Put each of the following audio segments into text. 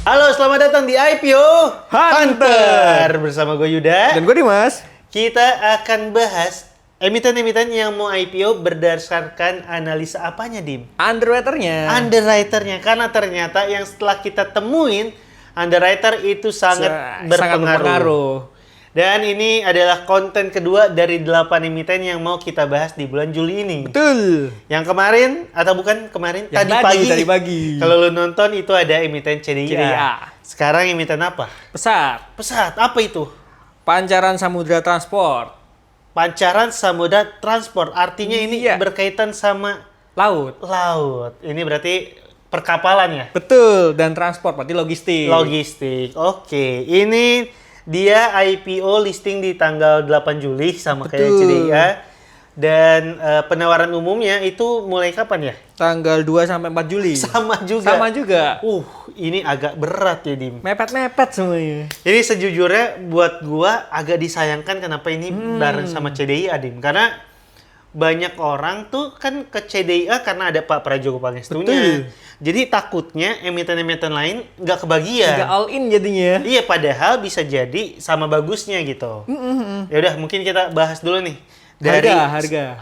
Halo, selamat datang di IPO Hunter bersama gue Yuda. Dan gue Dimas. Kita akan bahas emiten-emiten yang mau IPO berdasarkan analisa apanya, Dim? Underwriternya. Underwriternya, karena ternyata yang setelah kita temuin, underwriter itu sangat berpengaruh. Dan ini adalah konten kedua dari 8 emiten yang mau kita bahas di bulan Juli ini. Betul. Yang kemarin, atau bukan kemarin, Yang tadi pagi. Kalau lu nonton itu ada emiten CDIA. Sekarang emiten apa? Pesat. Pesat, apa itu? Pancaran Samudra Transport. Pancaran Samudra Transport, artinya ini berkaitan sama Laut. Ini berarti perkapalan ya? Betul, dan transport, berarti logistik. Logistik, oke. Ini dia IPO listing di tanggal 8 Juli sama kayak CDIA. Dan penawaran umumnya itu mulai kapan ya? Tanggal 2 sampai 4 Juli. Sama juga. Ini agak berat ya, Dim. Mepet-mepet semuanya. Jadi sejujurnya buat gua agak disayangkan kenapa ini bareng sama CDIA, Dim. Karena banyak orang tuh kan ke CDIA karena ada Pak Prajogo Pangestunya. Jadi takutnya emiten-emiten lain nggak kebagian. Nggak all in jadinya. Iya, padahal bisa jadi sama bagusnya gitu. Ya udah, mungkin kita bahas dulu nih. Dari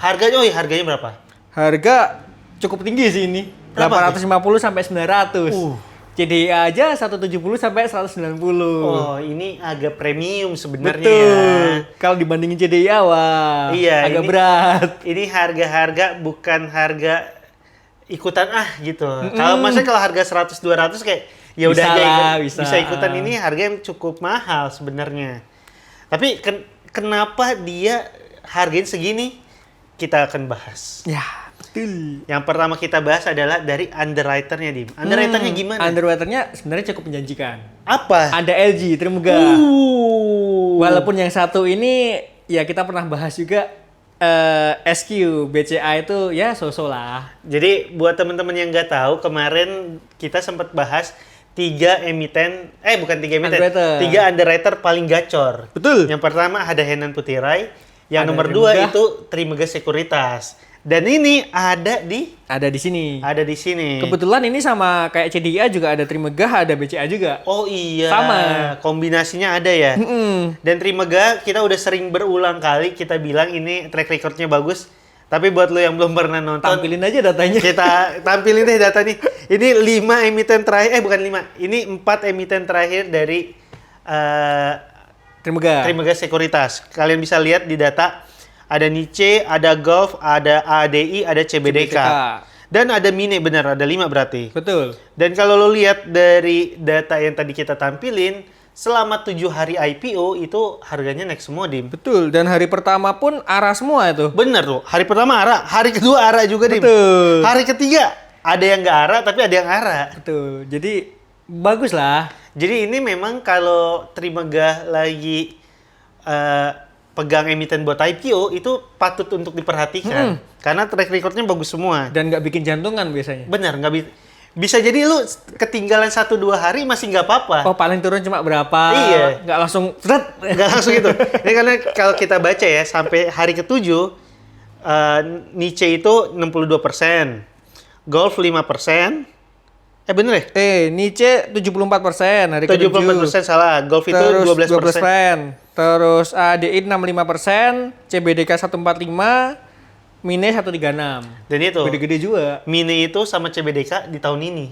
harganya berapa? Harga cukup tinggi sih ini. Berapa? 850 sampai 900. CDIA aja 170 sampai 190. Oh, ini agak premium sebenarnya. Betul. Kalau dibandingin CDIA, wah, agak berat. Ini harga-harga bukan harga ikutan gitu. Kalau maksudnya kalau harga 100-200 kayak ya udah bisa ikutan, ini harga yang cukup mahal sebenarnya. Tapi kenapa dia harganya segini? Kita akan bahas. Ya, betul. Yang pertama kita bahas adalah dari underwriternya, Dim. Underwriternya gimana? Underwriternya sebenarnya cukup menjanjikan. Apa? Ada LG Trimegah. Walaupun yang satu ini ya kita pernah bahas juga, SQ BCA itu ya so-so lah. Jadi buat teman-teman yang nggak tahu, kemarin kita sempat bahas 3 underwriter paling gacor. Betul. Yang pertama ada Henan Putirai, yang nomor 2 itu Trimegah Sekuritas. Dan ini ada di sini. Ada di sini. Kebetulan ini sama kayak CDIA juga ada Trimegah, ada BCA juga. Oh iya. Sama. Kombinasinya ada ya. Dan Trimegah kita udah sering berulang kali kita bilang ini track recordnya bagus. Tapi buat lo yang belum pernah nonton, tampilin aja datanya. Kita tampilin deh data nih. Ini 5 emiten terakhir, bukan 5. Ini 4 emiten terakhir dari Trimegah Sekuritas. Kalian bisa lihat di data. Ada Niche, ada Gulf, ada ADI, ada CBDK. Dan ada Mine, benar, ada 5 berarti. Betul. Dan kalau lo lihat dari data yang tadi kita tampilin, selama 7 hari IPO itu harganya naik semua, Dim. Betul, dan hari pertama pun arah semua itu. Bener tuh, hari pertama arah, hari kedua arah juga, Dim. Betul. Hari ketiga ada yang nggak arah, tapi ada yang arah. Betul, jadi bagus lah. Jadi ini memang kalau Trimegah lagi pegang emiten buat IPO itu patut untuk diperhatikan. Karena track recordnya bagus semua. Dan nggak bikin jantungan biasanya. Bener, nggak bisa jadi lu ketinggalan 1-2 hari masih nggak apa-apa. Oh, paling turun cuma berapa? Iya. Nggak langsung nggak langsung gitu. Ini karena kalau kita baca ya, sampai hari ke-7 Niche itu 62%, Golf 5%. Bener ya? Niche 74% hari ke-7. 74% salah. Golf itu 12%. Terus ADI 65%, CBDK 145, Mine 136. Dan itu gede-gede juga. Mine itu sama CBDK di tahun ini.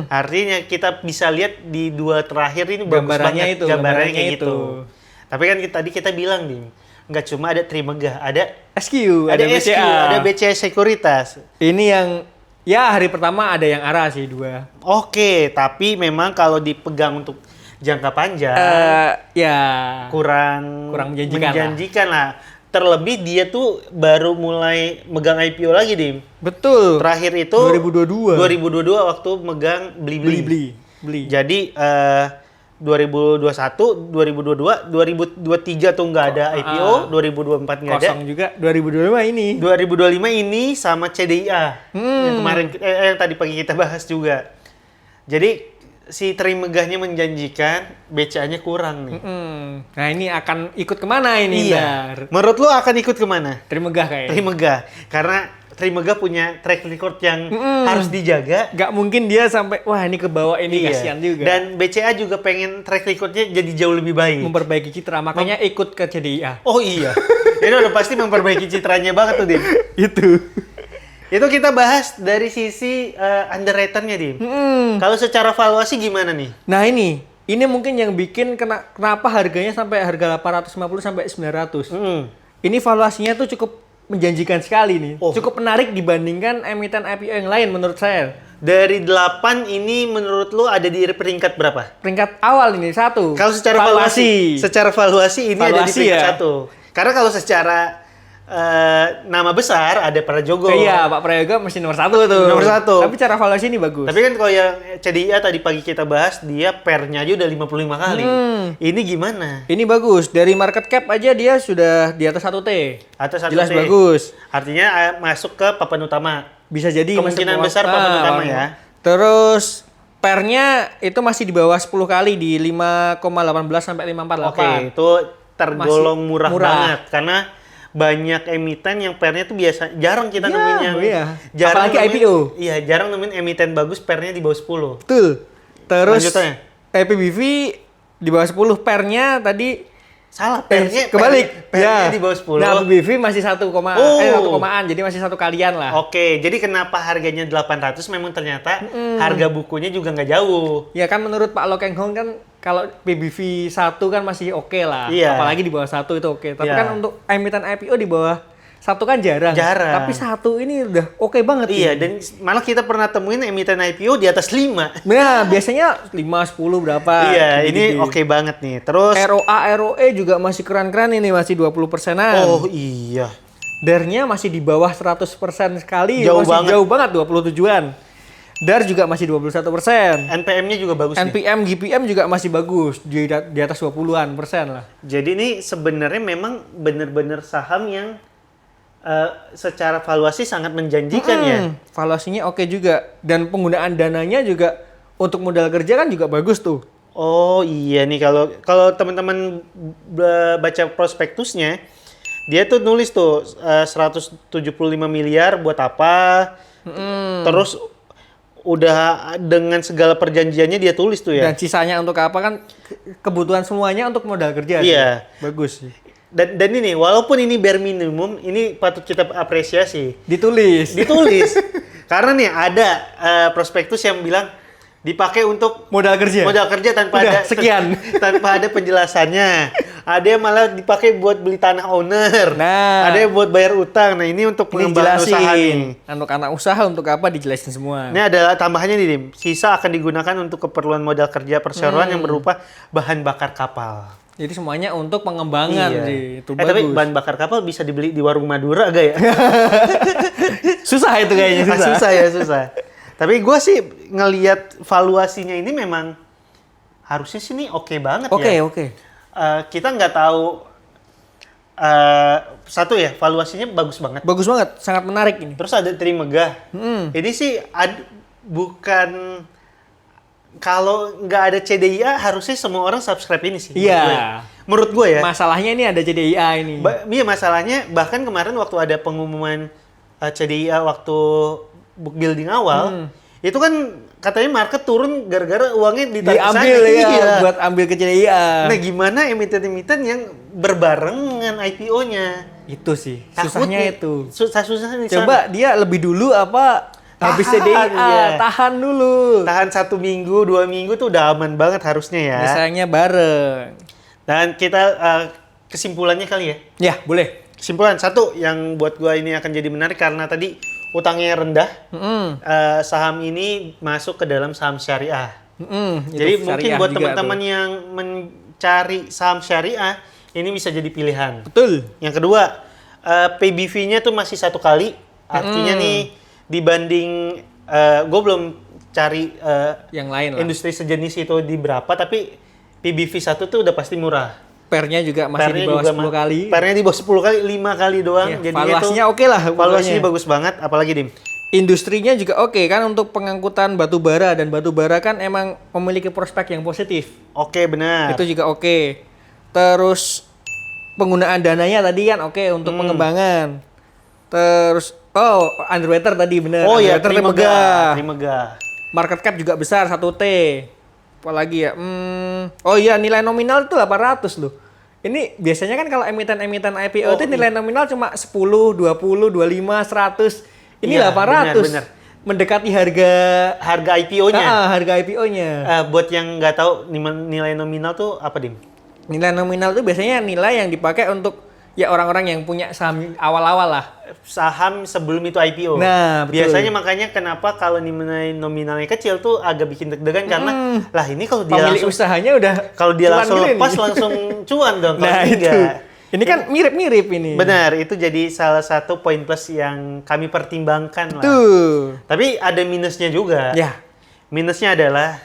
Artinya kita bisa lihat di 2 terakhir ini bagus banget. Gambarannya kayak gitu. Tapi kan tadi kita bilang, Dim, nggak cuma ada Trimegah, ada SQ, ada BCA. Ada BCA Sekuritas. Ini yang ya hari pertama ada yang arah sih 2. Oke, tapi memang kalau dipegang untuk jangka panjang kurang menjanjikan lah. Terlebih dia tuh baru mulai megang IPO lagi, Dim. Betul. Terakhir itu 2022 waktu megang Blibli. Jadi 2021, 2022, 2023 tuh nggak ada IPO, 2024 nggak ada. Kosong juga 2025 ini. 2025 ini sama CDIA yang kemarin yang tadi pagi kita bahas juga. Jadi si Trimegahnya menjanjikan, BCA-nya kurang nih. Nah ini akan ikut kemana ini? Iya. Menurut lo akan ikut kemana? Trimegah kayaknya. Trimegah. Karena Trimega punya track record yang harus dijaga. Nggak mungkin dia sampai, wah ini kebawa ini, kasihan juga. Dan BCA juga pengen track recordnya jadi jauh lebih baik. Memperbaiki citra, makanya ikut ke CDIA. Oh iya, ini udah pasti memperbaiki citranya banget tuh, Dim. Itu kita bahas dari sisi underrated-nya, Dim. Kalau secara valuasi gimana nih? Nah ini mungkin yang bikin kenapa harganya sampai harga 850 sampai 900. Ini valuasinya tuh cukup menjanjikan sekali nih. Cukup menarik dibandingkan emiten IPO yang lain menurut saya. Dari 8 ini menurut lu ada di peringkat berapa? Peringkat awal ini 1. Kalau secara valuasi ini ada di peringkat 1. Karena kalau secara nama besar ada Prajogo. Iya, Pak Prayogo masih nomor 1 tuh. Nomor 1. Tapi cara valuasi ini bagus. Tapi kan kalau yang CDIA tadi pagi kita bahas, dia pernya aja udah 55 kali. Ini gimana? Ini bagus. Dari market cap aja dia sudah di atas 1T. Atas 1T. Jelas bagus. Artinya masuk ke papan utama. Bisa jadi kemungkinan besar papan utama ya. Terus pernya itu masih di bawah 10 kali di 5,18 sampai 5,48. Oke, itu tergolong murah banget karena banyak emiten yang pernya tuh jarang kita nemuin yang jarang apalagi IPO. Iya, jarang nemuin emiten bagus pernya di bawah 10. Betul. Terus lanjutannya PBV di bawah 10, pernya tadi salah, pernya kebalik. Pernya di bawah 10. Nah, PBV masih 1 komaan, jadi masih 1 kalian lah. Oke, jadi kenapa harganya 800 memang ternyata harga bukunya juga nggak jauh. Ya kan menurut Pak Lokeng Hong kan kalau PBV 1 kan masih oke lah. Iya. Apalagi di bawah 1 itu oke. Tapi kan untuk emiten IPO di bawah 1 kan jarang. Tapi 1 ini udah oke banget. Iya, dan malah kita pernah temuin emiten IPO di atas 5. Nah, biasanya 5, 10 berapa. Iya, ini oke banget nih. Terus ROA, ROE juga masih keren-keren ini, masih 20%-an. Oh iya. DAR-nya masih di bawah 100% sekali. Jauh jauh banget 27-an. DAR juga masih 21%. NPM-nya juga bagus NPM, nih. GPM juga masih bagus. Di atas 20-an persen lah. Jadi ini sebenarnya memang benar-benar saham yang secara valuasi sangat menjanjikan ya. Valuasinya oke juga. Dan penggunaan dananya juga untuk modal kerja kan juga bagus tuh. Oh iya nih, kalau teman-teman baca prospektusnya, dia tuh nulis tuh 175 miliar buat apa. Terus udah dengan segala perjanjiannya dia tulis tuh ya. Dan sisanya untuk apa kan kebutuhan semuanya untuk modal kerja. Iya. Sih. Bagus sih. Dan ini walaupun ini bare minimum, ini patut kita apresiasi. Ditulis. Karena nih ada prospektus yang bilang dipakai untuk modal kerja tanpa udah, ada sekian tanpa ada penjelasannya. Ada yang malah dipakai buat beli tanah owner. Nah, ada yang buat bayar utang. Nah, ini untuk pengembangan usaha nih. Untuk anak usaha untuk apa dijelasin semua. Ini adalah tambahannya nih, Dim. Sisa akan digunakan untuk keperluan modal kerja perseroan yang berupa bahan bakar kapal. Jadi semuanya untuk pengembangan sih. Itu bagus. Tapi bahan bakar kapal bisa dibeli di warung Madura agak ya? Susah itu kayaknya, susah. Tapi gue sih ngelihat valuasinya ini memang harusnya sih nih oke banget ya. Oke. Kita nggak tahu satu ya, valuasinya bagus banget. Bagus banget, sangat menarik ini. Terus ada Trimega. Ini sih bukan, kalau nggak ada CDIA harusnya semua orang subscribe ini sih. Iya. Menurut gue ya. Masalahnya ini ada CDIA ini. Iya, masalahnya bahkan kemarin waktu ada pengumuman CDIA waktu book building awal, itu kan katanya market turun gara-gara uangnya ditarik diambil buat ambil ke CDIA. Nah, gimana emiten-emiten yang berbarengan IPO-nya? Itu sih, susahnya itu. Susah nih. Coba dia lebih dulu apa habis CDIA, tahan dulu. Tahan 1 minggu, 2 minggu tuh udah aman banget harusnya ya. Misalnya bareng. Dan kita kesimpulannya kali ya? Ya, boleh. Kesimpulan satu yang buat gua ini akan jadi menarik karena tadi utangnya rendah. Saham ini masuk ke dalam saham syariah. Jadi mungkin buat teman-teman yang mencari saham syariah ini bisa jadi pilihan. Betul. Yang kedua, PBV-nya tuh masih 1 kali. Artinya nih dibanding gue belum cari yang lain lah. Industri sejenis itu di berapa, tapi PBV 1 tuh udah pasti murah. Pernya juga masih di bawah 10 kali. Pernya di bawah 10 kali, 5 kali doang. Ya, valuasinya oke lah. Valuasinya bagus banget, apalagi Dim? Industrinya juga oke kan untuk pengangkutan batu bara, dan batu bara kan emang memiliki prospek yang positif. Oke, benar. Itu juga oke. Terus penggunaan dananya tadi kan oke untuk pengembangan. Terus Oh, underwater tadi bener. Oh iya, Underwater Trimegah. Market cap juga besar 1T. Apalagi ya? Oh iya, nilai nominal itu 800 loh. Ini biasanya kan kalau emiten-emiten IPO itu nilai nominal cuma 10, 20, 25, 100. Ini iya, 800. benar. Mendekati harga IPO-nya. Harga IPO-nya. Buat yang nggak tahu nilai nominal tuh apa, Dim? Nilai nominal itu biasanya nilai yang dipakai untuk ya orang-orang yang punya saham awal-awal lah. Saham sebelum itu IPO. Nah, betul. Biasanya makanya kenapa kalau nilai nominalnya kecil tuh agak bikin deg-degan karena lah ini kalau dia pemilik langsung usahanya udah kalau dia langsung lepas nih. langsung cuan dong. Nah, itu. Ini kan mirip-mirip ini. Benar, itu jadi salah satu poin plus yang kami pertimbangkan lah. Tuh. Tapi ada minusnya juga. Ya. Minusnya adalah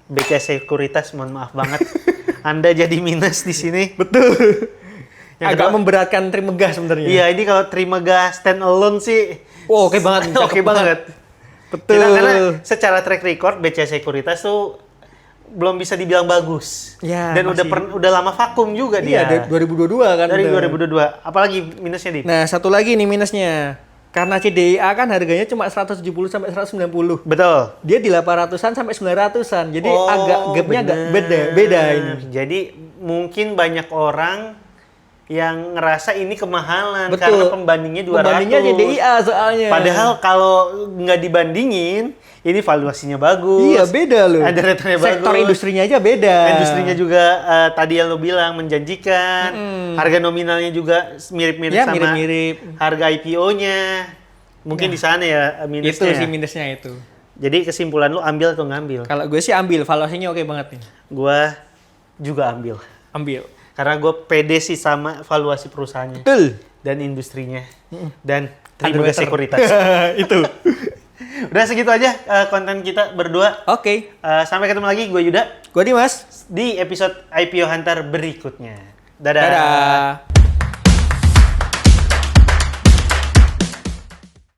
BCA Sekuritas, mohon maaf banget. Anda jadi minus di sini. Betul. Yang agak memberatkan Trimegah sebenarnya. Iya, ini kalau Trimegah stand alone sih. Oh, oke banget. Oke banget. Betul. Karena secara track record BCA Sekuritas tuh belum bisa dibilang bagus. Ya, dan udah lama vakum juga dia. Iya, dari 2022 kan. Dari 2022. Apalagi minusnya, Di? Nah, satu lagi nih minusnya. Karena CDIA kan harganya cuma 170 sampai 190. Betul. Dia di 800-an sampai 900-an. Jadi agak gapnya agak beda ini. Jadi mungkin banyak orang yang ngerasa ini kemahalan. Betul. Karena pembandingnya 200. Pembandingnya CDIA soalnya. Padahal kalau nggak dibandingin, ini valuasinya bagus. Iya, beda loh. Ada returnnya bagus. Sektor industrinya aja beda. Industrinya juga tadi yang lo bilang menjanjikan. Harga nominalnya juga mirip-mirip Ya, sama mirip-mirip. harga IPO-nya. Mungkin di sana ya minusnya. Itu sih minusnya itu. Jadi kesimpulan lo ambil atau ngambil? Kalau gue sih ambil, valuasinya oke banget nih. Gua juga ambil. Ambil. Karena gue pede sih sama valuasi perusahaannya. Betul. Dan industrinya. Dan Trimegah Sekuritas. Itu. Udah segitu aja konten kita berdua. Oke. Sampai ketemu lagi, gue Yuda. Gue Dimas. Di episode IPO Hunter berikutnya. Dadah. Dadah.